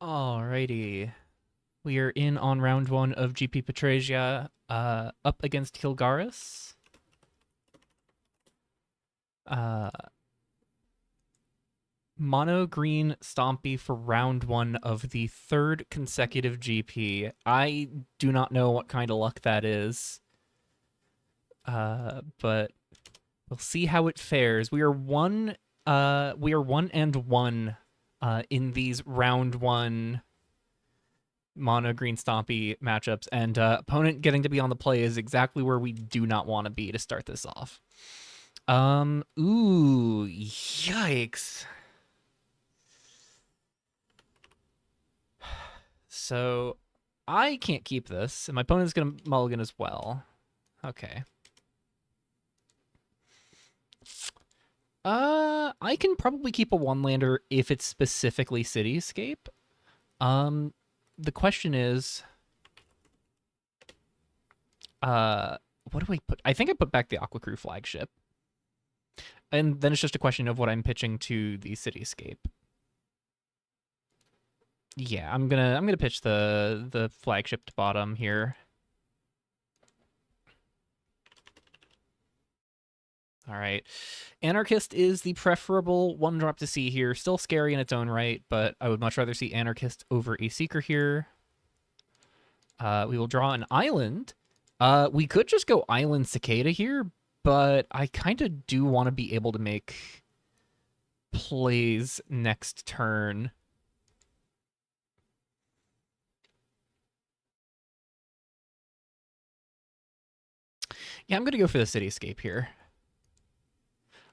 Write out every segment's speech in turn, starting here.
Alrighty. We are in on round one of GP Petrasia, up against Hilgaris. Uh, Mono green Stompy for round one of the third consecutive GP. I do not know what kind of luck that is, but we'll see how it fares. We are one and one in these round one mono green stompy matchups, and opponent getting to be on the play is exactly where we do not want to be to start this off. Ooh, yikes. So I can't keep this, and my opponent's gonna mulligan as well. Okay. I can probably keep a one-lander if it's specifically Cityscape. The question is, what do I put? I think I put back the Aqua Crew flagship. And then it's just a question of what I'm pitching to the Cityscape. Yeah, I'm gonna pitch the flagship to bottom here. All right. Anarchist is the preferable one drop to see here. Still scary in its own right, but I would much rather see Anarchist over a Seeker here. We will draw an island. We could just go Island Cicada here, but I kind of do want to be able to make plays next turn. Yeah, I'm going to go for the Cityscape here.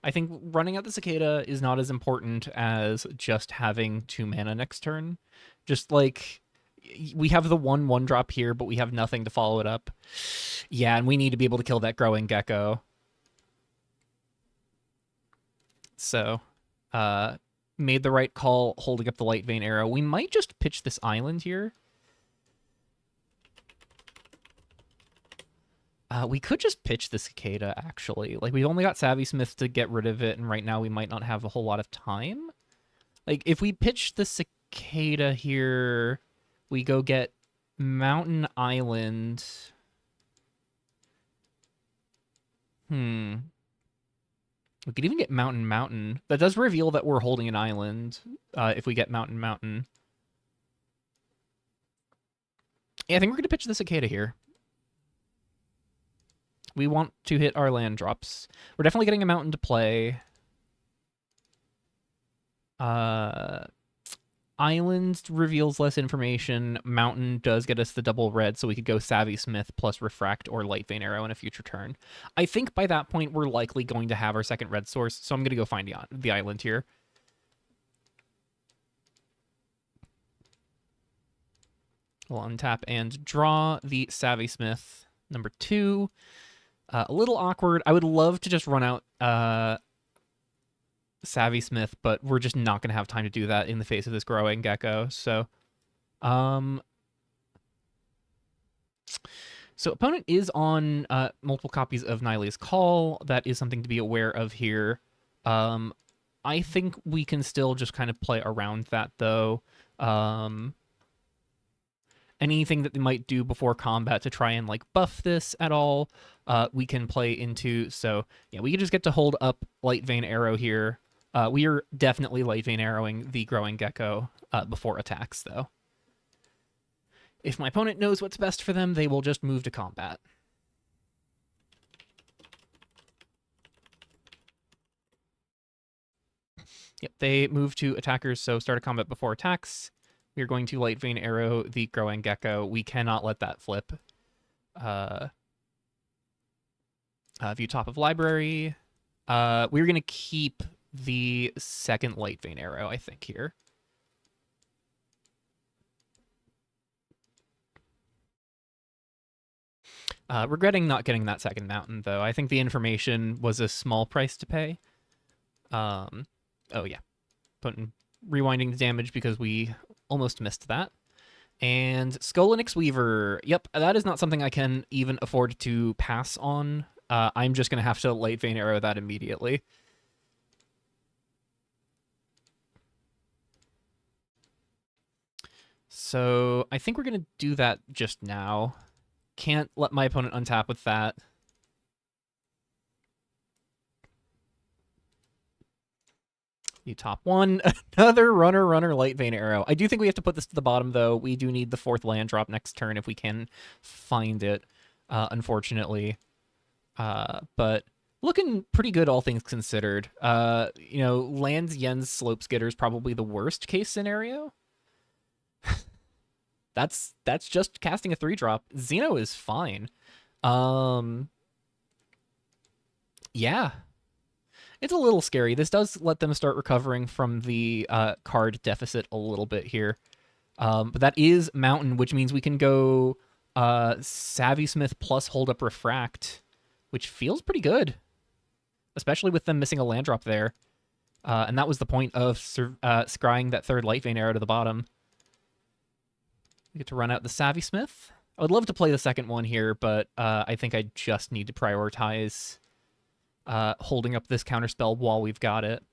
I think running out the Cicada is not as important as just having 2 mana next turn. Just like, we have the 1/1 drop here, but we have nothing to follow it up. Yeah, and we need to be able to kill that growing gecko. So, made the right call holding up the Light Vein Arrow. We might just pitch this island here. We could just pitch the Cicada, actually. Like, we've only got Savvy Smith to get rid of it, and right now we might not have a whole lot of time. Like, if we pitch the Cicada here, we go get Mountain Island. We could even get Mountain. That does reveal that we're holding an island, if we get Mountain. Yeah, I think we're going to pitch the Cicada here. We want to hit our land drops. We're definitely getting a mountain to play. Island reveals less information. Mountain does get us the double red, so we could go Savvy Smith plus Refract or Light Vein Arrow in a future turn. I think by that point, we're likely going to have our second red source, so I'm going to go find the island here. We'll untap and draw the Savvy Smith, number 2. A little awkward. I would love to just run out Savvy Smith, but we're just not going to have time to do that in the face of this growing gecko. So opponent is on multiple copies of Nylea's Call. That is something to be aware of here. I think we can still just kind of play around that, though. Anything that they might do before combat to try and like buff this at all, we can play into. So yeah, we can just get to hold up Light Vein Arrow here. We are definitely Light Vein Arrowing the growing gecko before attacks, though. If my opponent knows what's best for them, they will just move to combat. Yep, they move to attackers, so start a combat before attacks. We are going to Light Vein Arrow the growing gecko. We cannot let that flip. View top of library. We're going to keep the second Light Vein Arrow, I think, here. Regretting not getting that second mountain, though. I think the information was a small price to pay. Oh, yeah. Putting rewinding the damage because we almost missed that. And Skolanix Weaver. Yep, that is not something I can even afford to pass on. I'm just going to have to Light Vein Arrow that immediately. So I think we're going to do that just now. Can't let my opponent untap with that. You top one. Another runner, light vein arrow. I do think we have to put this to the bottom, though. We do need the 4th land drop next turn if we can find it, unfortunately. But looking pretty good, all things considered. Lands Yen's Slope Skidder is probably the worst case scenario. That's just casting a 3-drop. Xeno is fine. Yeah. It's a little scary. This does let them start recovering from the card deficit a little bit here. But that is Mountain, which means we can go Savvy Smith plus Hold Up Refract, which feels pretty good, especially with them missing a land drop there. And that was the point of scrying that 3rd Light Vein arrow to the bottom. We get to run out the Savvy Smith. I would love to play the second one here, but I think I just need to prioritize holding up this counterspell while we've got it.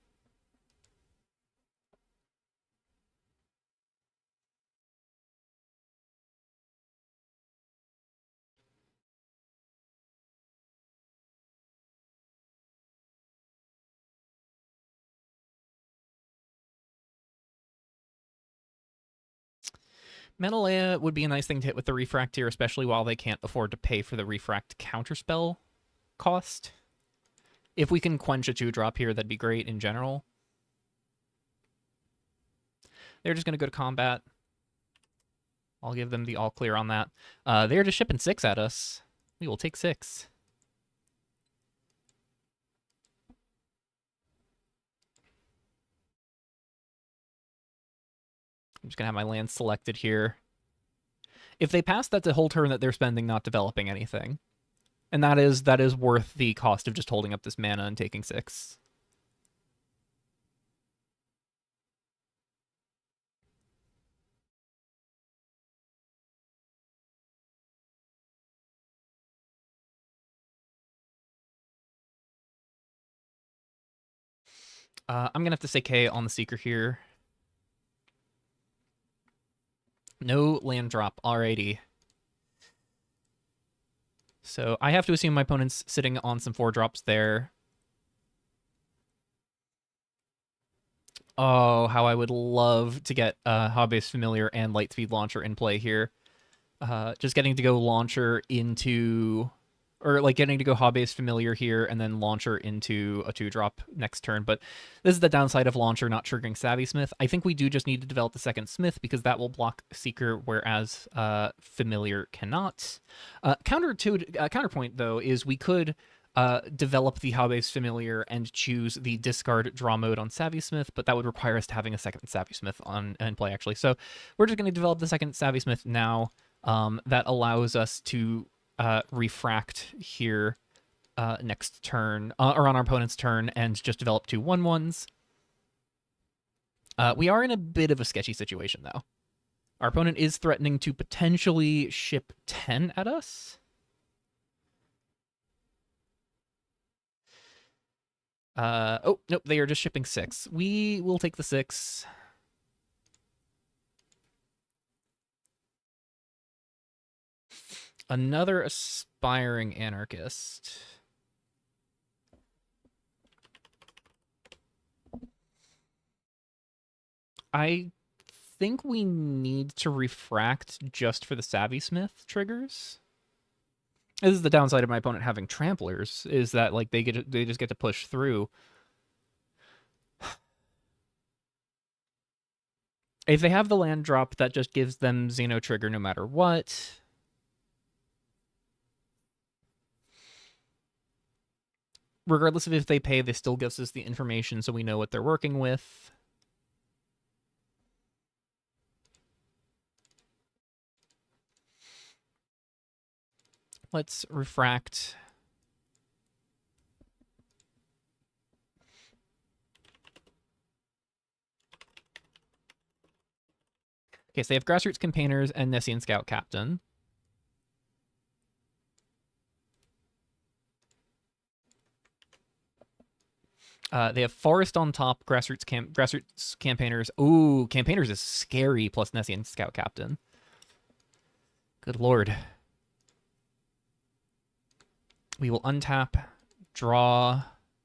Menelaya would be a nice thing to hit with the Refract here, especially while they can't afford to pay for the Refract counterspell cost. If we can quench a 2-drop here, that'd be great in general. They're just going to go to combat. I'll give them the all clear on that. They're just shipping 6 at us. We will take 6. I'm just going to have my land selected here. If they pass, that's a whole turn that they're spending not developing anything. And that is worth the cost of just holding up this mana and taking 6. I'm going to have to say K on the Seeker here. No land drop, alrighty. So I have to assume my opponent's sitting on some 4-drops there. Oh, how I would love to get Hobbyist Familiar and Lightspeed Launcher in play here. Just getting to go Launcher into... Or, like, getting to go Hobbyist Familiar here and then Launcher into a 2-drop next turn. But this is the downside of Launcher not triggering Savvy Smith. I think we do just need to develop the second Smith because that will block Seeker, whereas Familiar cannot. Counterpoint, though, is we could develop the Hobbyist Familiar and choose the discard draw mode on Savvy Smith, but that would require us to having a second Savvy Smith in play, actually. So we're just going to develop the second Savvy Smith now. That allows us to refract here next turn, or on our opponent's turn, and just develop 2 1/1s. We are in a bit of a sketchy situation, though. Our opponent is threatening to potentially ship 10 at us. Oh, nope, they are just shipping 6. We will take the 6. Another Aspiring Anarchist. I think we need to refract just for the Savvy Smith triggers. This is the downside of my opponent having Tramplers, is that like they just get to push through. If they have the land drop, that just gives them Xeno trigger no matter what. Regardless of if they pay, this still gives us the information so we know what they're working with. Let's refract. Okay, so they have Grassroots Campaigners and Nessian Scout Captain. They have Forest on top, Grassroots Campaigners. Ooh, Campaigners is scary, plus Nessian Scout Captain. Good lord. We will untap, draw,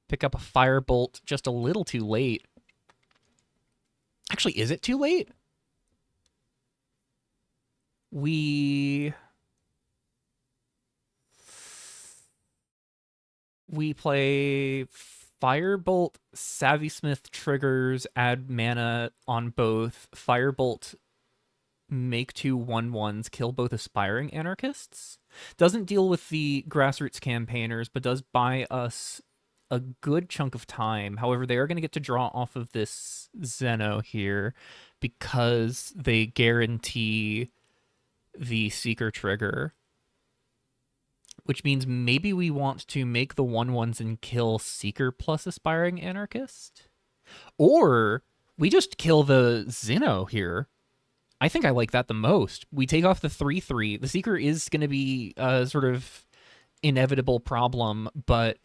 pick up a Firebolt just a little too late. Actually, is it too late? We play Firebolt, Savvy Smith triggers, add mana on both. Firebolt, make 2 1/1s, kill both Aspiring Anarchists. Doesn't deal with the Grassroots Campaigners, but does buy us a good chunk of time. However, they are going to get to draw off of this Zeno here because they guarantee the Seeker trigger, which means maybe we want to make the 1/1s and kill Seeker plus Aspiring Anarchist. Or we just kill the Zeno here. I think I like that the most. We take off the 3/3. The Seeker is going to be a sort of inevitable problem, but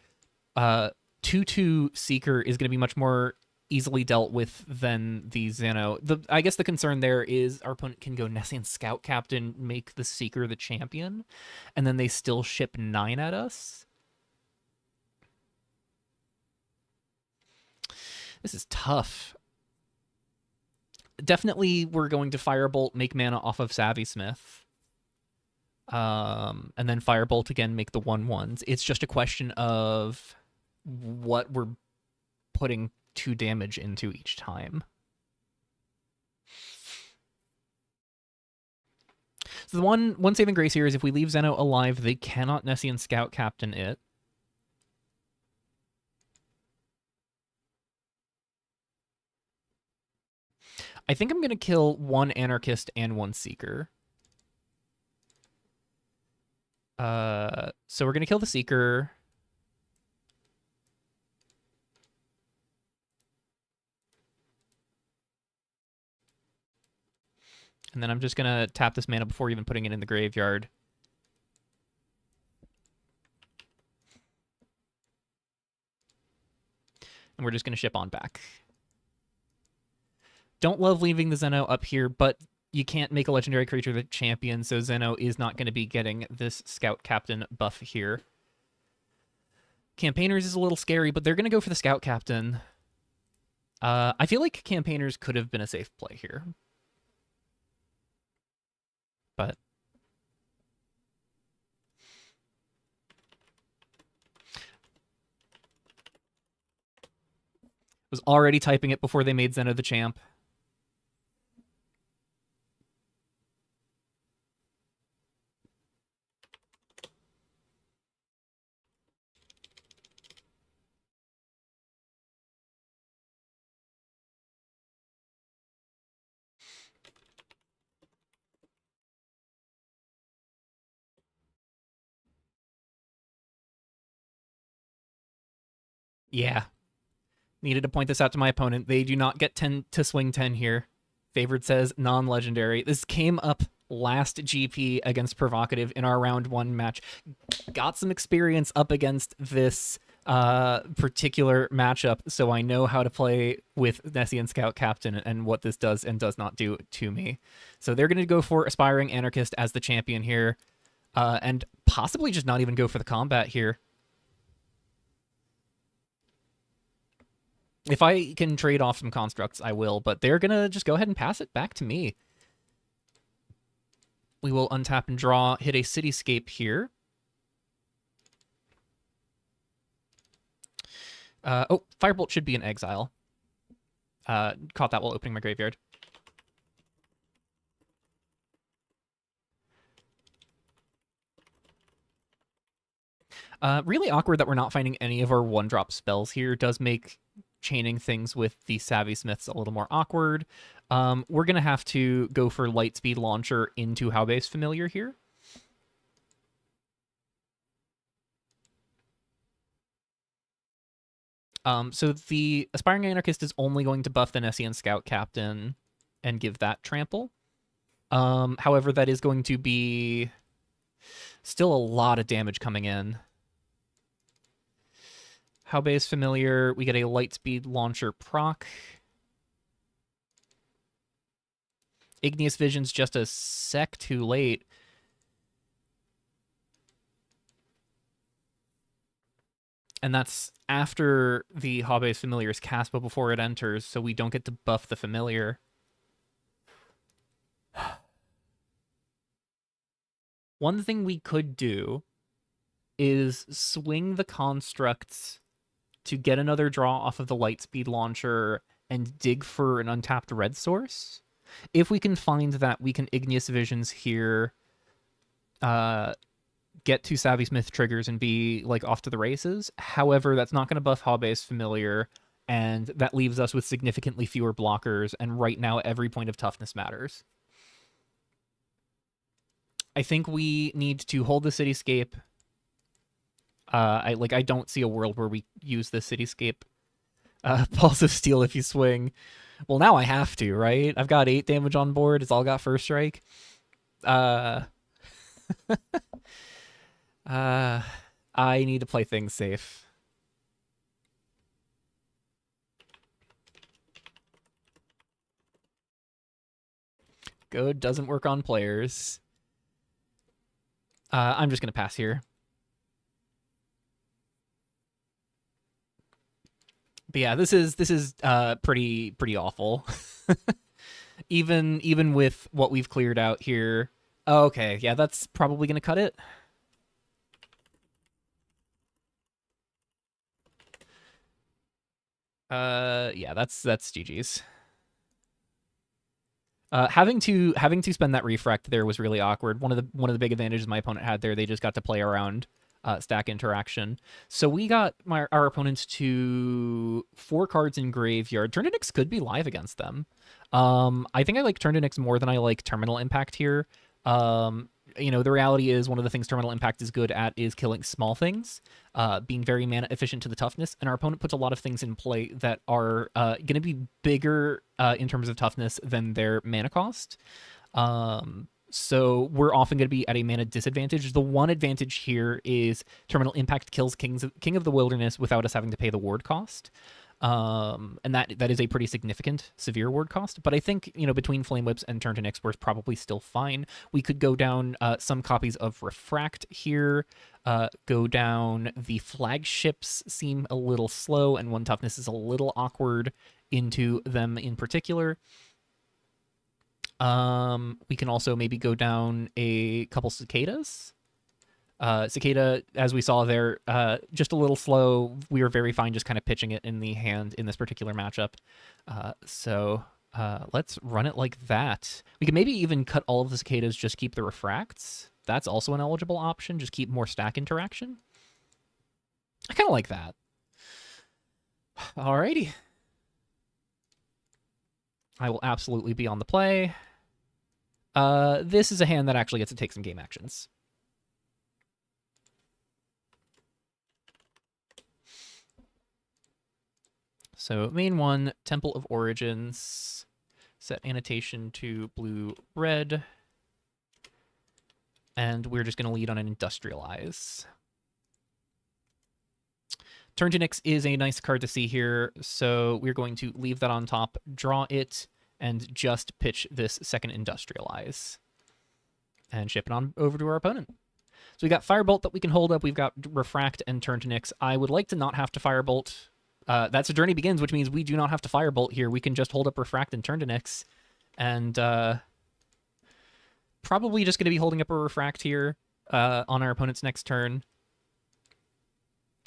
2/2 Seeker is going to be much more easily dealt with than the Zeno. I guess the concern there is our opponent can go Nessian Scout Captain, make the Seeker the champion, and then they still ship 9 at us. This is tough. Definitely we're going to Firebolt, make mana off of Savvy Smith. And then Firebolt again, make the 1/1s. It's just a question of what we're putting 2 damage into each time. So the one saving grace here is if we leave Zeno alive, they cannot Nessian Scout Captain it. I think I'm going to kill 1 Anarchist and 1 Seeker. So we're going to kill the Seeker. And then I'm just going to tap this mana before even putting it in the graveyard. And we're just going to ship on back. Don't love leaving the Zeno up here, but you can't make a legendary creature the champion, so Zeno is not going to be getting this Scout Captain buff here. Campaigners is a little scary, but they're going to go for the Scout Captain. I feel like Campaigners could have been a safe play here. But was already typing it before they made Zeno the champ. Yeah. Needed to point this out to my opponent. They do not get 10 to swing 10 here. Favored says non-legendary. This came up last GP against Provocative in our round 1 match. Got some experience up against this particular matchup, so I know how to play with Nessian Scout Captain and what this does and does not do to me. So they're going to go for Aspiring Anarchist as the champion here, and possibly just not even go for the combat here. If I can trade off some constructs, I will, but they're going to just go ahead and pass it back to me. We will untap and draw, hit a Cityscape here. Oh, Firebolt should be in exile. Caught that while opening my graveyard. Really awkward that we're not finding any of our 1-drop spells here. Does make chaining things with the Savvy Smiths a little more awkward. We're going to have to go for Lightspeed Launcher into Howbase Familiar here. So the Aspiring Anarchist is only going to buff the Nessian Scout Captain and give that trample. However, that is going to be still a lot of damage coming in. How base familiar? We get a Lightspeed launcher proc. Igneous Vision's just a sec too late. And that's after the Hobby's Familiar is cast, but before it enters, so we don't get to buff the Familiar. One thing we could do is swing the constructs to get another draw off of the Lightspeed launcher and dig for an untapped red source. If we can find that, we can Igneous Visions here, get two Savvy Smith triggers and be like off to the races. However, that's not going to buff Hobby's Familiar, and that leaves us with significantly fewer blockers, and right now every point of toughness matters. I think we need to hold the Cityscape. I don't see a world where we use the Cityscape. Pulse of Steel if you swing. Well, now I have to, right? I've got 8 damage on board. It's all got first strike. I need to play things safe. Good doesn't work on players. I'm just gonna pass here. But yeah, this is pretty awful. even with what we've cleared out here. Okay, yeah, that's probably gonna cut it. Yeah, that's GG's. Having to spend that refract there was really awkward. One of the big advantages my opponent had there, they just got to play around stack interaction. So we got our opponents to 4 cards in graveyard. Turn-to-Nyx could be live against them. I think I like Turn-to-Nyx more than I like Terminal Impact here. The reality is one of the things Terminal Impact is good at is killing small things, being very mana efficient to the toughness, and our opponent puts a lot of things in play that are going to be bigger in terms of toughness than their mana cost. So we're often going to be at a mana disadvantage. The one advantage here is Terminal Impact kills King of the Wilderness without us having to pay the ward cost. And that is a pretty significant, severe ward cost. But I think, between Flame Whips and Turn-to-Nyx, we're probably still fine. We could go down some copies of Refract here, go down the flagships seem a little slow, and 1 toughness is a little awkward into them in particular. We can also maybe go down a couple Cicadas. Cicada, as we saw there, just a little slow. We were very fine just kind of pitching it in the hand in this particular matchup. So let's run it like that. We can maybe even cut all of the Cicadas, just keep the Refracts. That's also an eligible option. Just keep more stack interaction. I kind of like that. Alrighty. I will absolutely be on the play. This is a hand that actually gets to take some game actions. So main 1, Temple of Origins, set annotation to blue-red, and we're just going to lead on an Industrialize. Turn-to-Nyx is a nice card to see here, so we're going to leave that on top, draw it, and just pitch this second Industrialize. And ship it on over to our opponent. So we got Firebolt that we can hold up, we've got Refract and Turn-to-Nyx. I would like to not have to Firebolt. That's a Journey Begins, which means we do not have to Firebolt here. We can just hold up Refract and Turn-to-Nyx. And probably just going to be holding up a Refract here on our opponent's next turn.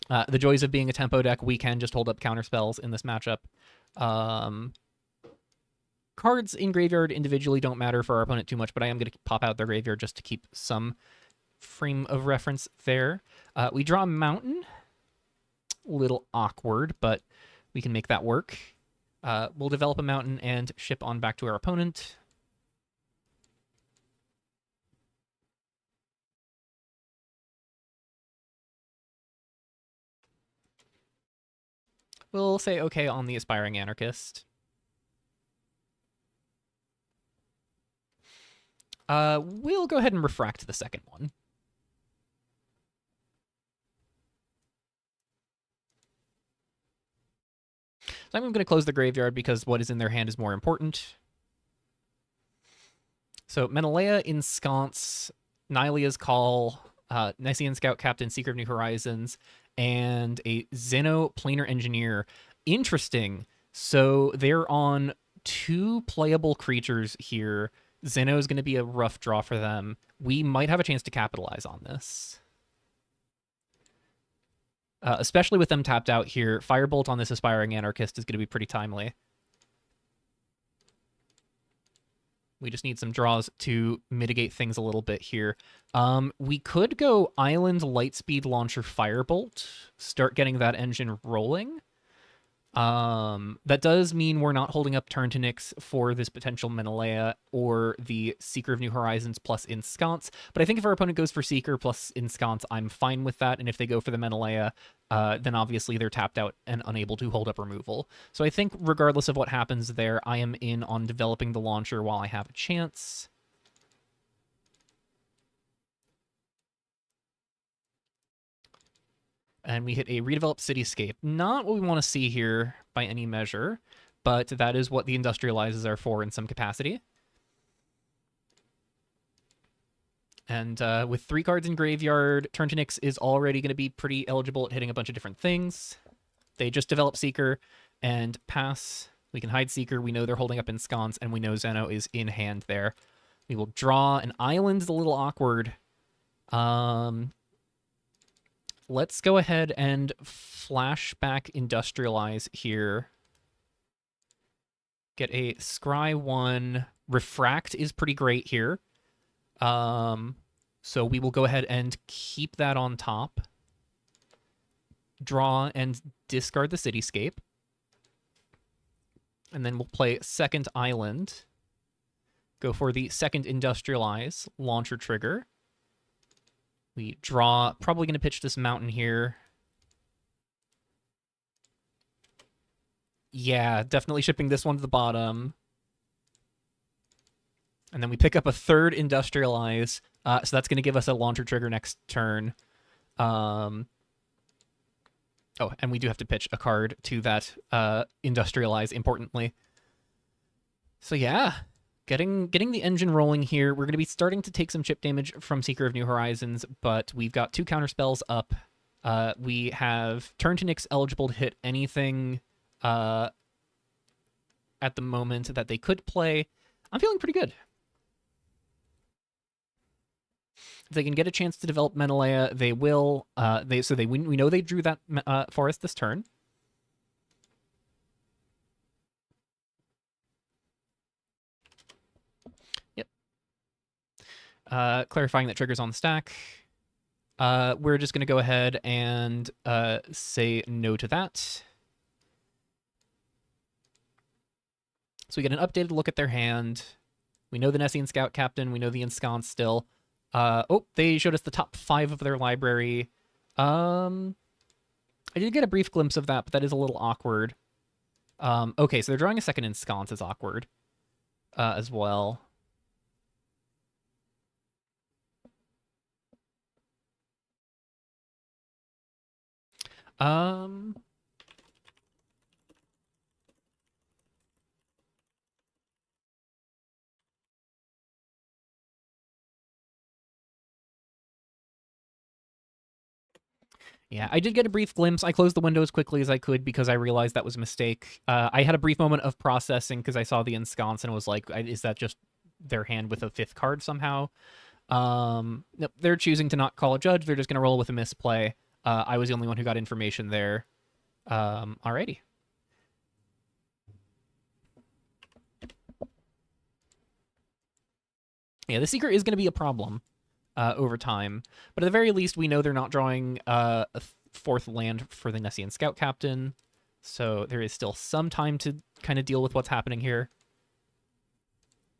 The joys of being a tempo deck, we can just hold up counterspells in this matchup. Cards in graveyard individually don't matter for our opponent too much, but I am going to pop out their graveyard just to keep some frame of reference there. We draw a Mountain. A little awkward, but we can make that work. We'll develop a Mountain and ship on back to our opponent. We'll say okay on the Aspiring Anarchist. We'll go ahead and Refract the second one. So I'm going to close the graveyard because what is in their hand is more important. So Menelea, Ensconce, Nylia's Call, Nessian Scout Captain, Seeker of New Horizons, and a Xeno Planar Engineer. Interesting. So they're on 2 playable creatures here. Xeno is going to be a rough draw for them. We might have a chance to capitalize on this. Especially with them tapped out here. Firebolt on this Aspiring Anarchist is going to be pretty timely. We just need some draws to mitigate things a little bit here. We could go Island, Lightspeed, Launcher, Firebolt. Start getting that engine rolling. That does mean we're not holding up turn to Nyx for this potential Menelea or the Seeker of New Horizons plus Ensconce. But I think if our opponent goes for Seeker plus Ensconce, I'm fine with that. And if they go for the Menelea, then obviously they're tapped out and unable to hold up removal. So I think regardless of what happens there, I am in on developing the launcher while I have a chance. And we hit a redeveloped cityscape. Not what we want to see here by any measure, but that is what the industrializes are for in some capacity. And with 3 cards in graveyard, turn to Nyx is already going to be pretty eligible at hitting a bunch of different things. They just develop Seeker and pass. We can hide Seeker. We know they're holding up Ensconce, and we know Xeno is in hand there. We will draw. An island is a little awkward. Let's go ahead and flashback Industrialize here. Get a Scry 1. Refract is pretty great here. So we will go ahead and keep that on top. Draw and discard the Cityscape. And then we'll play second Island. Go for the second Industrialize launcher trigger. We draw, probably going to pitch this mountain here. Yeah, definitely shipping this one to the bottom. And then we pick up a third Industrialize. So that's going to give us a launcher trigger next turn. Oh, and we do have to pitch a card to that Industrialize, importantly. So yeah, getting the engine rolling here. We're going to be starting to take some chip damage from Seeker of New Horizons, but we've got 2 counterspells up. We have Turn to Nyx eligible to hit anything at the moment that they could play. I'm feeling pretty good. If they can get a chance to develop Menelea, they will. We know they drew that forest this turn. Yep. Clarifying that triggers on the stack. We're just going to go ahead and say no to that. So we get an updated look at their hand. We know the Nessian Scout Captain. We know the Ensconce still. Oh, they showed us the top 5 of their library. I did get a brief glimpse of that, but that is a little awkward. Okay, so they're drawing a second Ensconce is awkward as well. Yeah, I did get a brief glimpse. I closed the window as quickly as I could because I realized that was a mistake. I had a brief moment of processing because I saw the Ensconce and was like, is that just their hand with a 5th card somehow? Nope, they're choosing to not call a judge. They're just going to roll with a misplay. I was the only one who got information there. Alrighty. Yeah, the Seeker is going to be a problem over time. But at the very least, we know they're not drawing a 4th land for the Nessian Scout Captain. So there is still some time to kind of deal with what's happening here.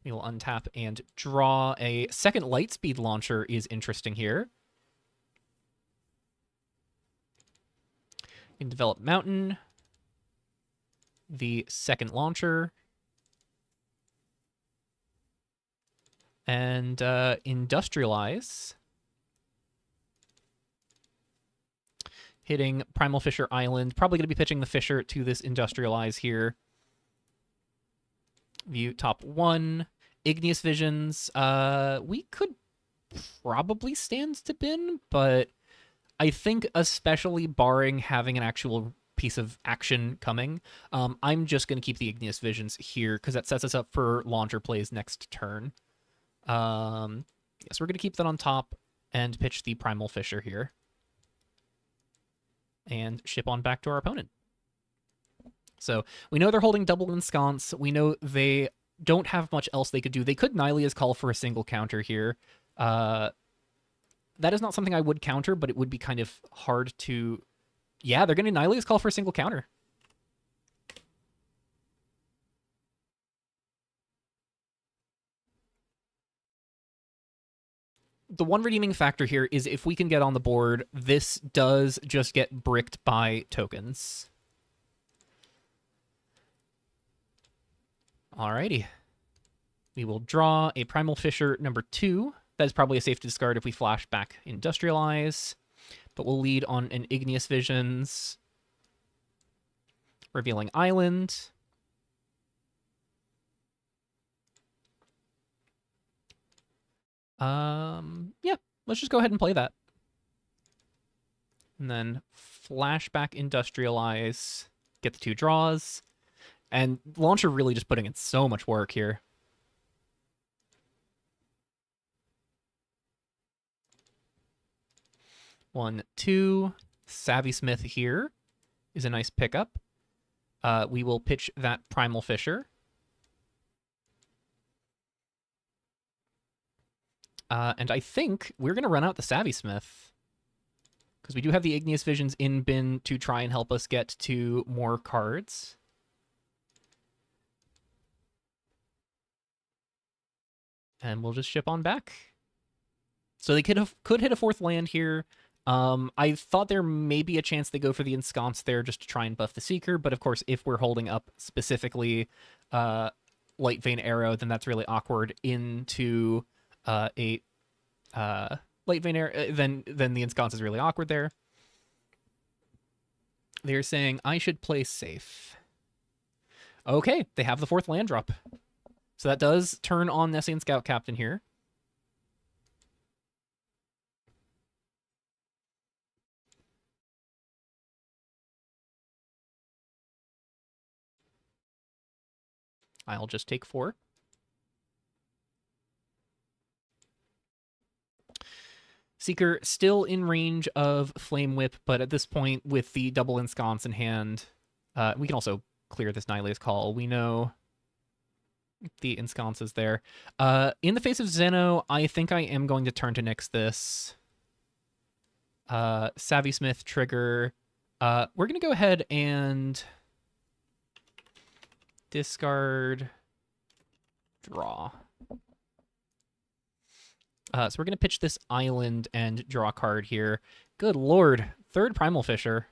We will untap and draw. A second Lightspeed launcher is interesting here. We can develop Mountain. The second launcher. And Industrialize. hitting Primal Fissure Island. Probably going to be pitching the Fissure to this Industrialize here. View top 1. Igneous Visions. We could probably stand to bin, but I think especially barring having an actual piece of action coming, I'm just going to keep the Igneous Visions here because that sets us up for launcher plays next turn. Yes, we're going to keep that on top and pitch the Primal Fissure here. And ship on back to our opponent. So we know they're holding double ensconce. We know they don't have much else they could do. They could Nylea's Call for a single counter here. That is not something I would counter, but it would be kind of hard to... Yeah, they're going to Nylea's Call for a single counter. The one redeeming factor here is if we can get on the board, this does just get bricked by tokens. Alrighty. We will draw a Primal Fissure number 2. That is probably a safe discard if we flash back Industrialize. But we'll lead on an Igneous Visions. Revealing Island. Yeah, let's just go ahead and play that. And then flashback Industrialize, get the 2 draws. And Launcher really just putting in so much work here. One, 2. Savvy Smith here is a nice pickup. We will pitch that Primal Fissure. And I think we're going to run out the Savvy Smith. Because we do have the Igneous Visions in bin to try and help us get to more cards. And we'll just ship on back. So they could hit a 4th land here. I thought there may be a chance they go for the Ensconce there just to try and buff the Seeker. But of course, if we're holding up specifically Light Vein Arrow, then that's really awkward into... Light Vein Arrow, then the Ensconce is really awkward there. They're saying I should play safe. Okay, they have the 4th land drop. So that does turn on Nessian Scout Captain here. I'll just take 4. Seeker still in range of Flame Whip, but at this point, with the double Ensconce in hand, we can also clear this Nylea's Call. We know the Ensconce is there. In the face of Zeno, I think I am going to turn to Nyx this. Savvy Smith trigger. We're going to go ahead and discard, draw. So we're going to pitch this Island and draw a card here. Good lord. 3rd Primal Fissure.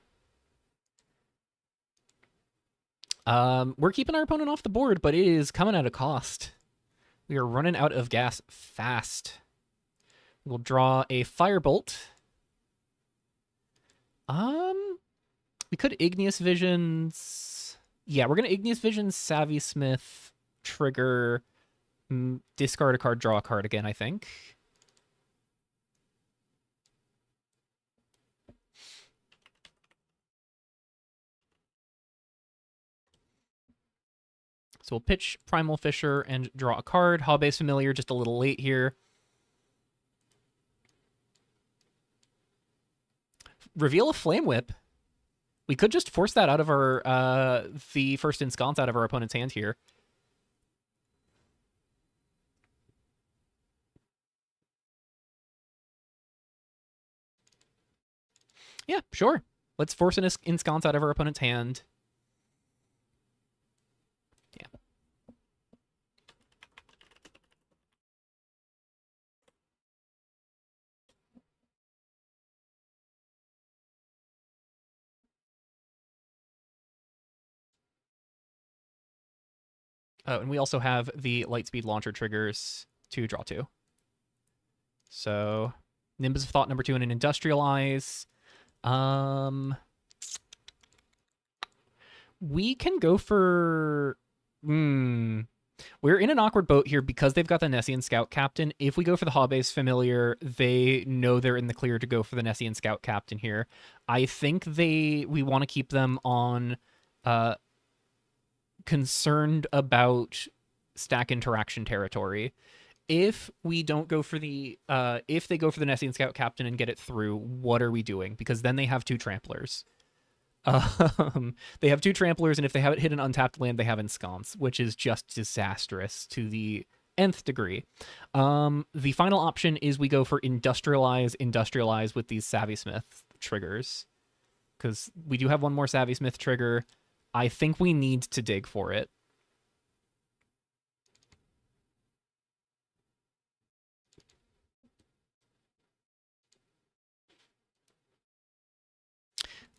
We're keeping our opponent off the board, but it is coming at a cost. We are running out of gas fast. We'll draw a Firebolt. We could Igneous Visions. Yeah, we're going to Igneous Visions, Savvy Smith, trigger, discard a card, draw a card again, I think. So we'll pitch Primal Fissure and draw a card. Hobby's Familiar just a little late here. Reveal a Flame Whip. We could just force that out of our the first Ensconce out of our opponent's hand here. Yeah, sure. Let's force an Ensconce out of our opponent's hand. Yeah. Oh, and we also have the Lightspeed launcher triggers to draw 2. So, Nimbus of Thought number 2 and an Industrialize. We can go for. We're in an awkward boat here because they've got the Nessian Scout Captain. If we go for the Hobby's Familiar, they know they're in the clear to go for the Nessian Scout Captain here. I think we want to keep them on concerned about stack interaction territory. If we don't go for the if they go for the Nessian Scout Captain and get it through, what are we doing? Because then they have two tramplers. They have two tramplers, and if they haven't hit an untapped land, they have ensconce, which is just disastrous to the nth degree. The final option is we go for industrialize with these Savvy Smith triggers, because we do have one more Savvy Smith trigger. I think we need to dig for it.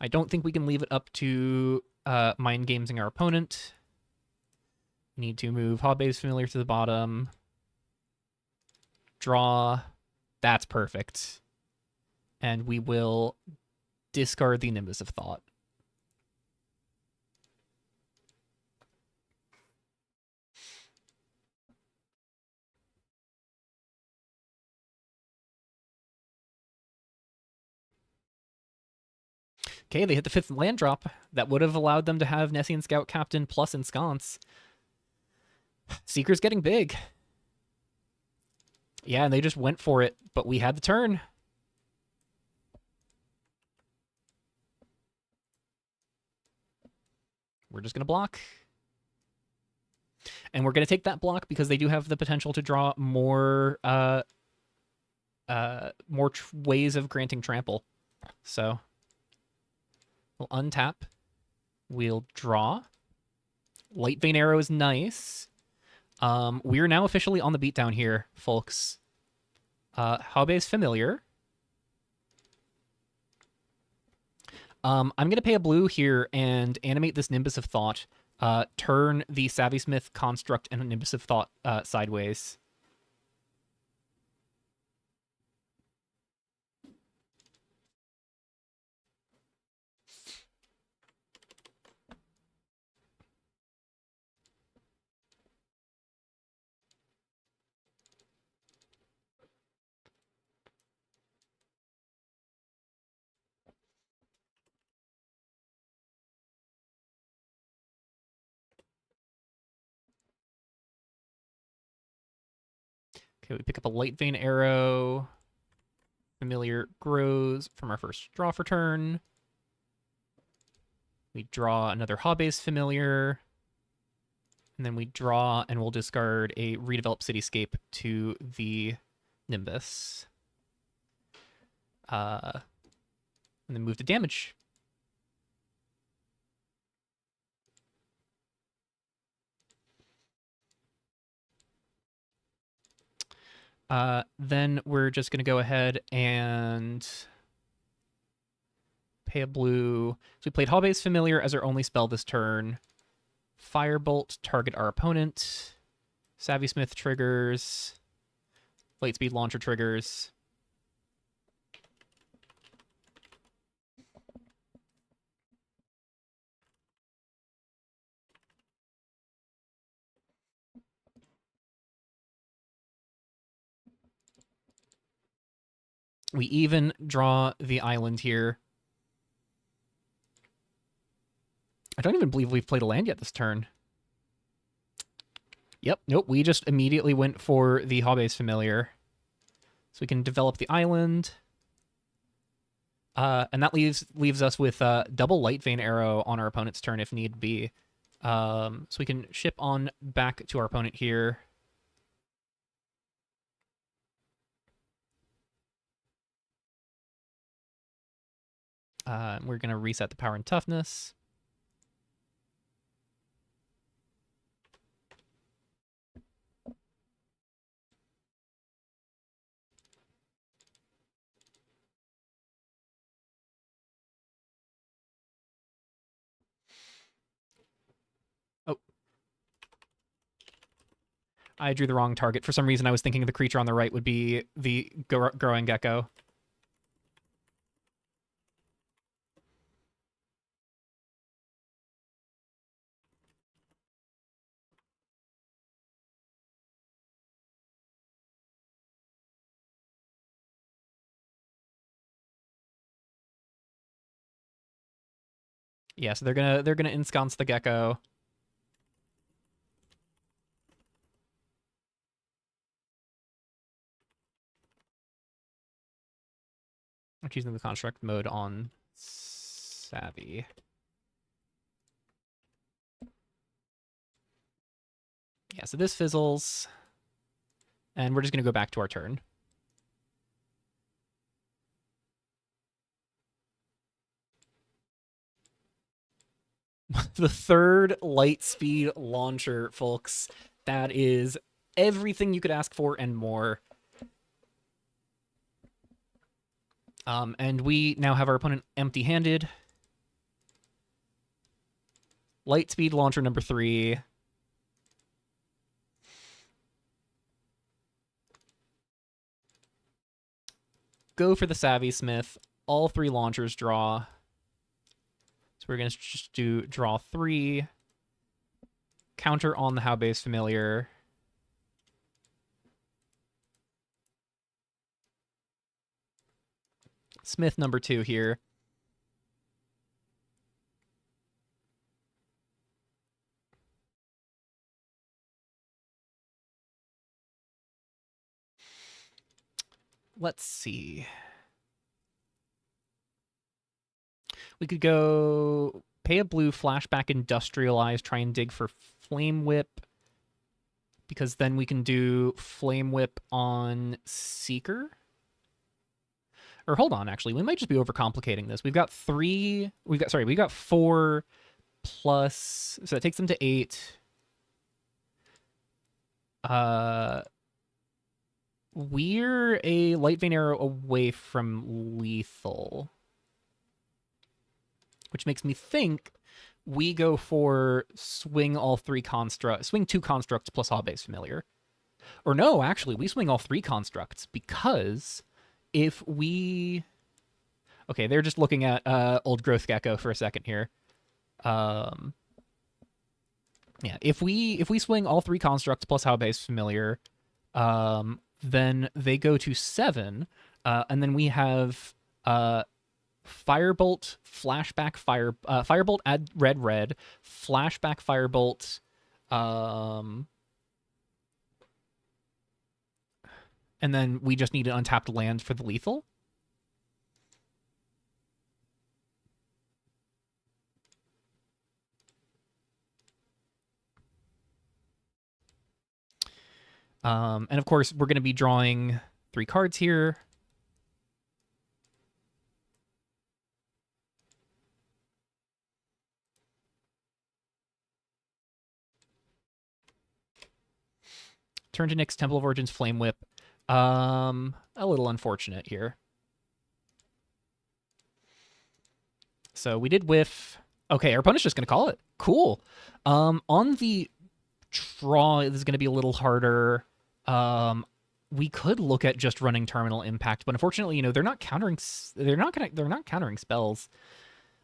I don't think we can leave it up to mind gamesing our opponent. We need to move Hobby's Familiar to the bottom. Draw. That's perfect. And we will discard the Nimbus of Thought. Okay, they hit the 5th land drop. That would have allowed them to have Nessian Scout Captain plus Ensconce. Seeker's getting big. Yeah, and they just went for it, but we had the turn. We're just going to block. And we're going to take that block because they do have the potential to draw more ways of granting trample. So we'll untap. We'll draw. Light Vein Arrow is nice. We're now officially on the beatdown here, folks. Hobby's Familiar. I'm going to pay a blue here and animate this Nimbus of Thought. Turn the Savvy Smith construct and Nimbus of Thought sideways. Okay, we pick up a Light Vein Arrow. Familiar grows from our first draw for turn. We draw another Hobby's Familiar. And then we draw and we'll discard a Redeveloped Cityscape to the Nimbus. And then move to damage. Then we're just going to go ahead and pay a blue. So we played Hobby's Familiar as our only spell this turn. Firebolt, target our opponent. Savvy Smith triggers. Lightspeed launcher triggers. We even draw the island here. I don't even believe we've played a land yet this turn. Yep, nope, we just immediately went for the Hobby's Familiar. So we can develop the island. And that leaves us with double Light Vein Arrow on our opponent's turn if need be. So we can ship on back to our opponent here. We're going to reset the power and toughness. Oh. I drew the wrong target. For some reason, I was thinking the creature on the right would be the growing gecko. Yeah, so they're gonna ensconce the gecko. I'm choosing the construct mode on Savvy. Yeah, so this fizzles, and we're just gonna go back to our turn. The third Lightspeed launcher, folks. That is everything you could ask for and more. And we now have our opponent empty-handed. Lightspeed launcher number 3. Go for the Savvy Smith. All 3 launchers draw. So we're going to just do draw 3. Counter on the How Base Familiar. Smith number 2 here. Let's see. We could go pay a blue, flashback, industrialize, try and dig for Flame Whip, because then we can do Flame Whip on Seeker. Or hold on, actually, we might just be overcomplicating this. We've got 4 plus, so that takes them to 8. We're a Light Vein Arrow away from lethal, which makes me think we go for swing 2 constructs plus All Base Familiar. Or no, actually, we swing all 3 constructs, because if we... Okay, they're just looking at Old Growth Gecko for a second here. Yeah, if we swing all 3 constructs plus How Base Familiar, then they go to 7, and then we have Firebolt, Flashback, Firebolt, add red, Flashback, Firebolt, and then we just need an untapped land for the lethal. And of course, we're going to be drawing 3 cards here. Turn to Nyx, Temple of Origins, Flame Whip. A little unfortunate here. So we did whiff. Okay, our opponent's just going to call it. Cool. On the draw, this is going to be a little harder. We could look at just running Terminal Impact, but unfortunately, they're not countering. They're not countering spells.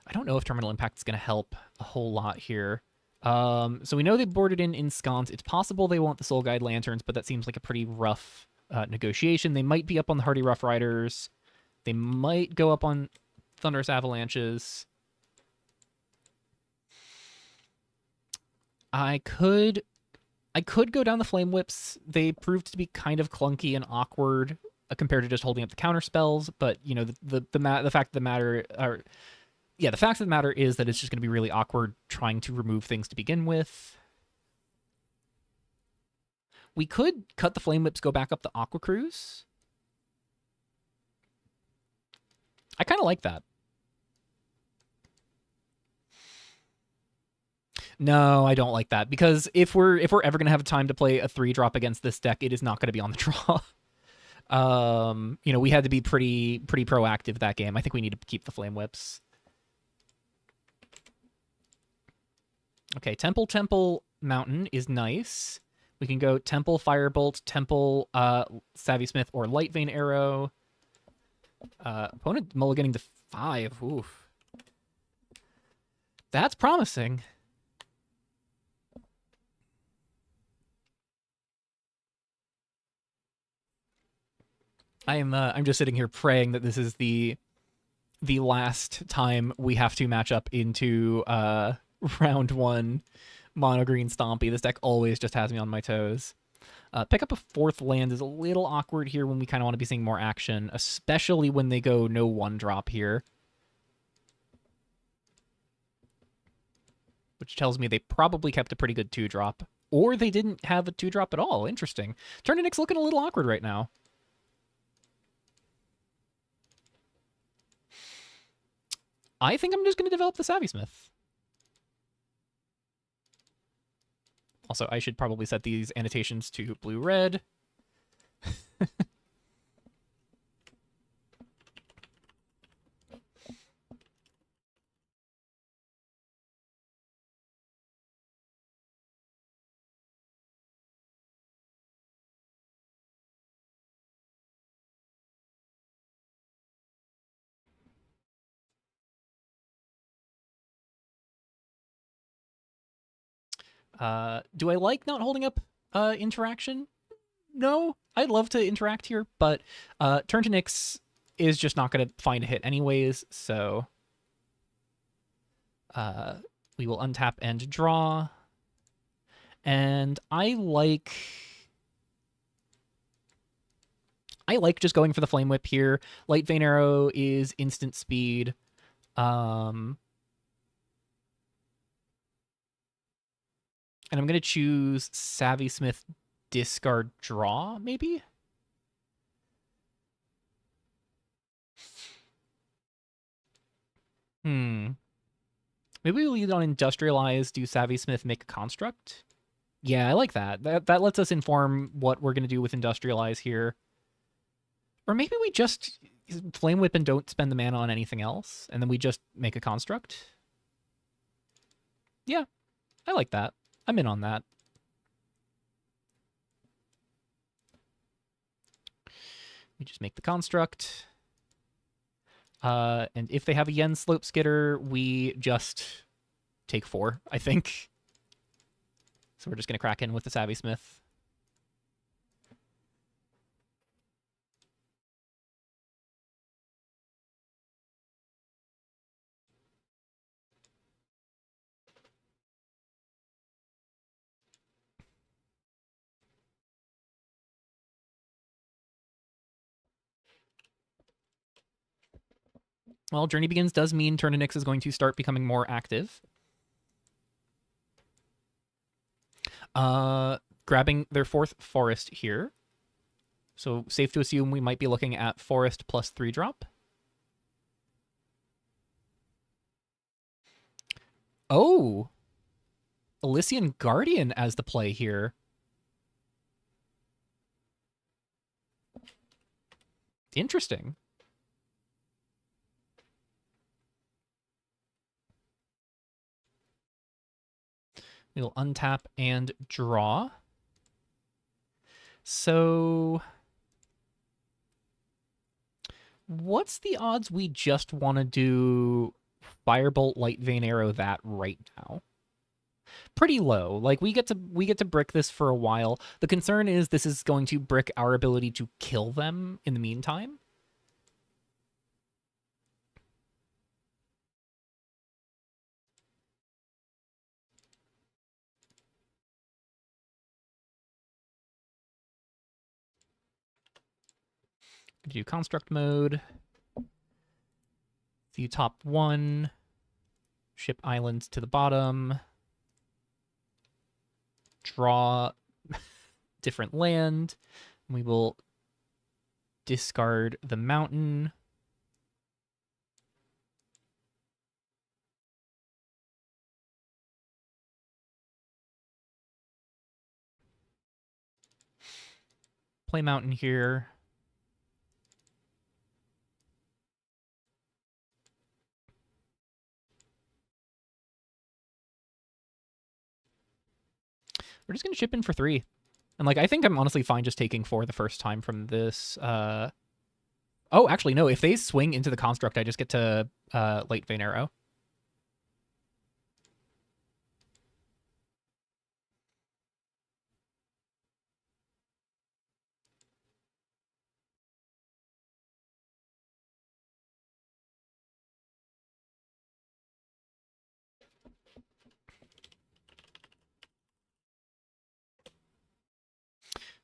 I don't know if Terminal Impact is going to help a whole lot here. So we know they boarded in Ensconce. It's possible they want the Soul Guide Lanterns, but that seems like a pretty rough negotiation. They might be up on the Hardy Rough Riders. They might go up on Thunderous Avalanches. I could go down the Flame Whips. They proved to be kind of clunky and awkward compared to just holding up the counter spells. But the fact of the matter, the fact of the matter is that it's just going to be really awkward trying to remove things to begin with. We could cut the Flame Whips, go back up the Aqua Cruise. I kind of like that. No, I don't like that, because if we're ever going to have time to play a 3-drop against this deck, it is not going to be on the draw. We had to be pretty proactive that game. I think we need to keep the Flame Whips. Okay, Temple Mountain is nice. We can go Temple Firebolt, Temple Savvy Smith, or Light Vein Arrow. Opponent mulliganing to 5. Oof. That's promising. I'm just sitting here praying that this is the the last time we have to match up into round one mono green Stompy. This deck always just has me on my toes. Pick up a fourth land is a little awkward here when we kind of want to be seeing more action, especially when they go no one drop here. Which tells me they probably kept a pretty good 2-drop. Or they didn't have a 2-drop at all. Interesting. Turn to Nick's looking a little awkward right now. I think I'm just going to develop the Savvy Smith. Also, I should probably set these annotations to blue-red. Do I like not holding up interaction? No, I'd love to interact here, but turn to Nyx is just not going to find a hit anyways, so we will untap and draw. And I like just going for the Flame Whip here. Light Vein Arrow is instant speed. And I'm going to choose Savvy Smith, discard, draw, maybe? Maybe we'll lead on Industrialize, do Savvy Smith, make a construct? Yeah, I like that. That lets us inform what we're going to do with Industrialize here. Or maybe we just Flame Whip and don't spend the mana on anything else, and then we just make a construct. Yeah, I like that. I'm in on that. We just make the construct. And if they have a Yen Slope Skitter, we just take 4, I think. So we're just going to crack in with the Savvy Smith. Well, Journey Begins does mean Turn to Nyx is going to start becoming more active. Grabbing their 4th Forest here. So safe to assume we might be looking at Forest plus 3-drop. Oh! Elysian Guardian as the play here. Interesting. We'll untap and draw. So what's the odds we just want to do Firebolt, Light Vein Arrow that right now? Pretty low. Like we get to brick this for a while. The concern is this is going to brick our ability to kill them in the meantime. Do construct mode. The top 1. Ship islands to the bottom. Draw different land. We will discard the mountain. Play mountain here. We're just going to chip in for 3. And, like, I think I'm honestly fine just taking 4 the first time from this. Oh, actually, no. If they swing into the construct, I just get to Light Vein Arrow.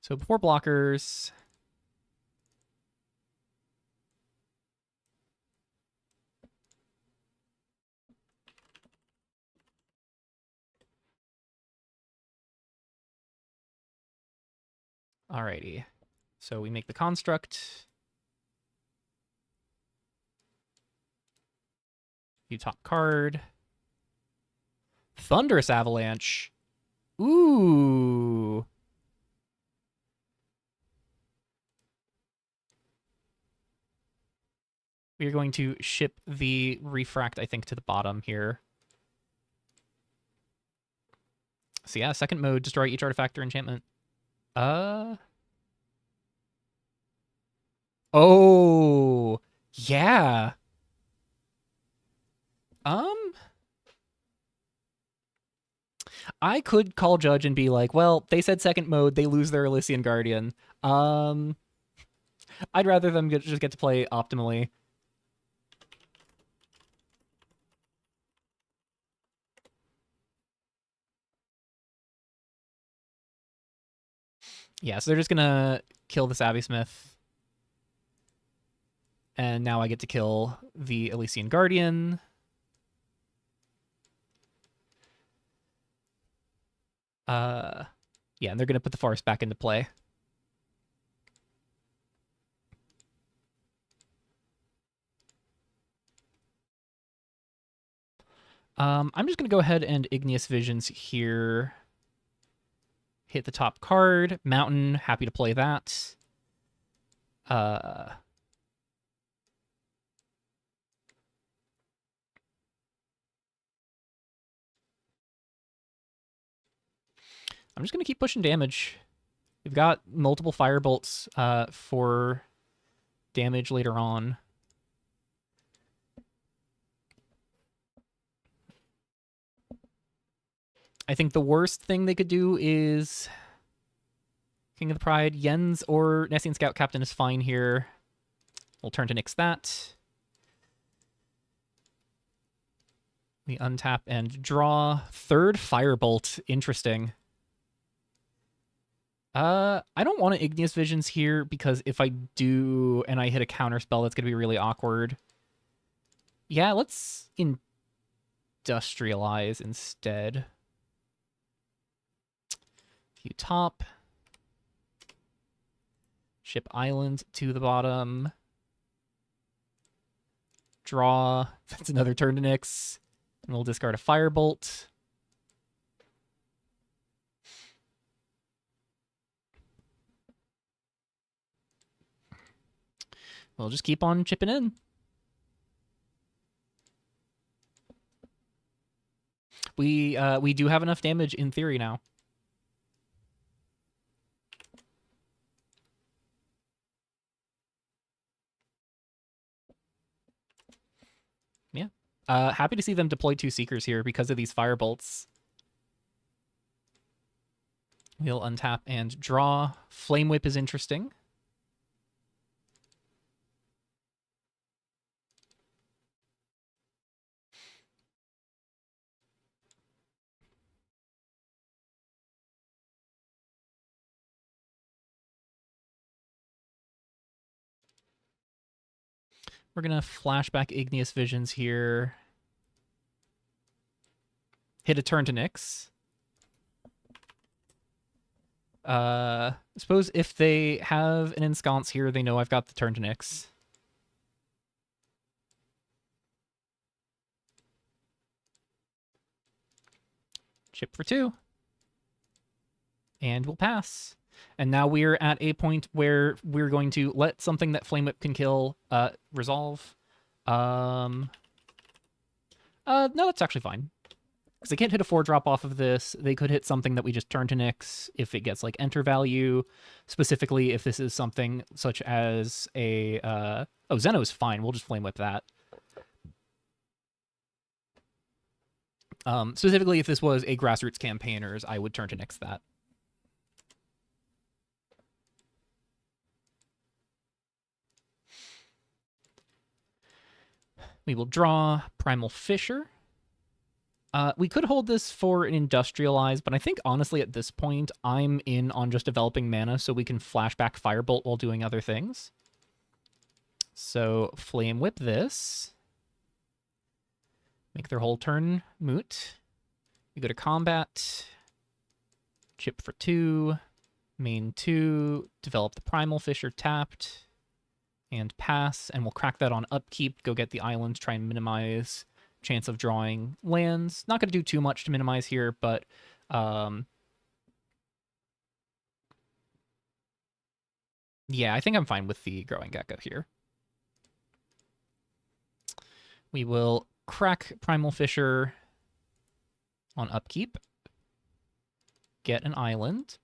So before blockers. Alrighty. So we make the construct. You top card. Thunderous Avalanche. Ooh. We are going to ship the Refract, I think, to the bottom here. So yeah, second mode, destroy each artifact or enchantment. Oh. Yeah. Um, I could call Judge and be like, well, they said second mode, they lose their Elysian Guardian. Um, I'd rather them just get to play optimally. Yeah, so they're just gonna kill the Savvy Smith. And now I get to kill the Elysian Guardian. Yeah, and they're gonna put the Forest back into play. I'm just gonna go ahead and Igneous Visions here. Hit the top card. Mountain, happy to play that. I'm just gonna keep pushing damage. We've got multiple Firebolts for damage later on. I think the worst thing they could do is King of the Pride. Yen's or Nessian Scout Captain is fine here. We'll turn to nix that. We untap and draw. Third Firebolt. Interesting. I don't want to Igneous Visions here because if I do and I hit a counter spell, that's going to be really awkward. Yeah, let's Industrialize instead. You top. Ship Island to the bottom. Draw. That's another turn to nix. And we'll discard a Firebolt. We'll just keep on chipping in. We do have enough damage in theory now. Yeah. Happy to see them deploy 2 Seekers here because of these Firebolts. We'll untap and draw. Flame Whip is interesting. We're going to flashback Igneous Visions here. Hit a turn to nix. I suppose if they have an ensconce here, they know I've got the turn to nix. Chip for 2. And we'll pass. And now we're at a point where we're going to let something that Flame Whip can kill resolve. No, that's actually fine. Because they can't hit a 4-drop off of this. They could hit something that we just turn to nix if it gets like enter value. Specifically, if this is something such as a... Oh, Zeno's fine. We'll just Flame Whip that. Specifically, if this was a Grassroots Campaigners, I would turn to nix that. We will draw Primal Fisher. We could hold this for an industrialize, but I think honestly at this point I'm in on just developing mana so we can flashback Firebolt while doing other things. So Flame Whip this. Make their whole turn moot. You go to combat. Chip for 2. Main 2. Develop the Primal Fissure tapped. And pass. And we'll crack that on upkeep. Go get the islands. Try and minimize chance of drawing lands. Not going to do too much to minimize here, but yeah, I think I'm fine with the Growing Gecko here. We will crack Primal Fissure on upkeep. Get an island.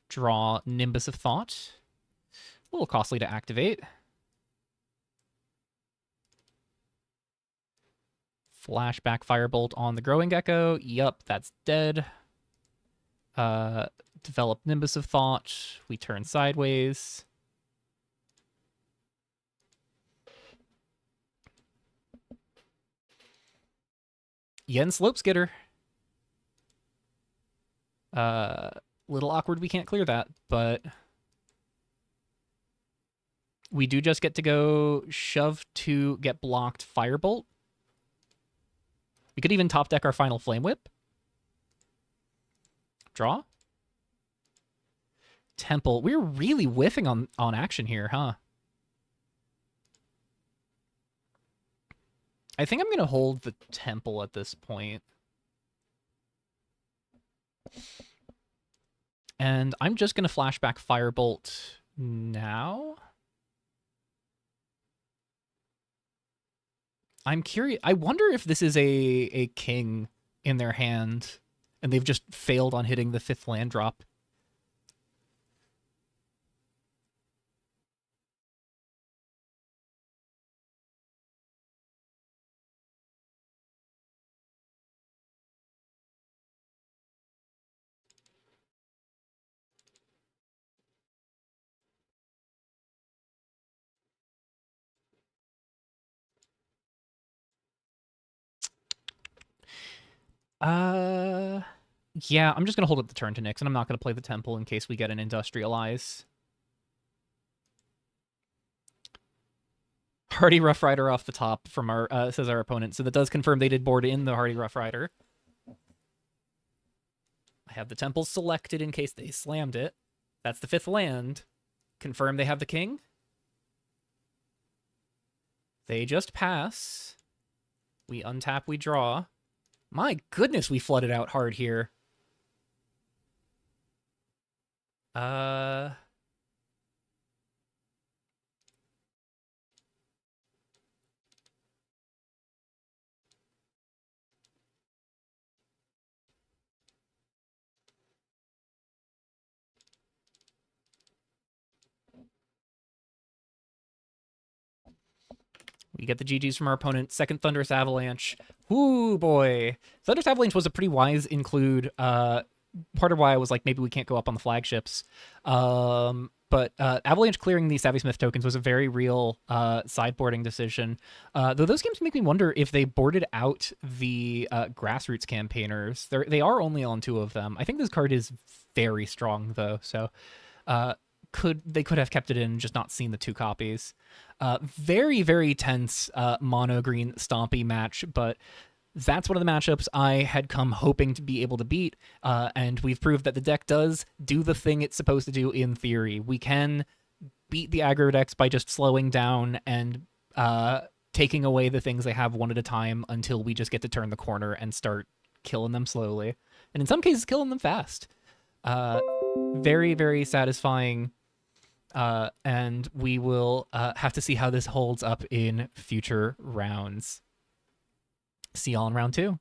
Draw Nimbus of Thought. A little costly to activate. Flashback Firebolt on the Growing Gecko. Yup, that's dead. Develop Nimbus of Thought. We turn sideways. Yen Slopeskitter. Little awkward we can't clear that, but we do just get to go shove to get blocked Firebolt. We could even top deck our final Flame Whip. Draw. Temple. We're really whiffing on action here, huh? I think I'm going to hold the Temple at this point. And I'm just going to flashback Firebolt now. I'm curious. I wonder if this is a king in their hand and they've just failed on hitting the 5th land drop. Yeah, I'm just going to hold up the turn to Nyx, and I'm not going to play the Temple in case we get an Industrialize. Hardy Rough Rider off the top from our says our opponent, so that does confirm they did board in the Hardy Rough Rider. I have the Temple selected in case they slammed it. That's the 5th land. Confirm they have the King. They just pass. We untap, we draw. My goodness, we flooded out hard here. We get the GGs from our opponent. Second Thunderous Avalanche. Ooh, boy. Thunderous Avalanche was a pretty wise include. Part of why I was like, maybe we can't go up on the flagships. But Avalanche clearing the Savvy Smith tokens was a very real sideboarding decision. Though those games make me wonder if they boarded out the Grassroots campaigners. They are only on 2 of them. I think this card is very strong, though. So they could have kept it in, just not seen the 2 copies. Very, very tense mono green Stompy match, but that's one of the matchups I had come hoping to be able to beat, and we've proved that the deck does do the thing it's supposed to do in theory. We can beat the aggro decks by just slowing down and taking away the things they have one at a time until we just get to turn the corner and start killing them slowly, and in some cases killing them fast. Very, very satisfying. And we will have to see how this holds up in future rounds. See y'all in round 2.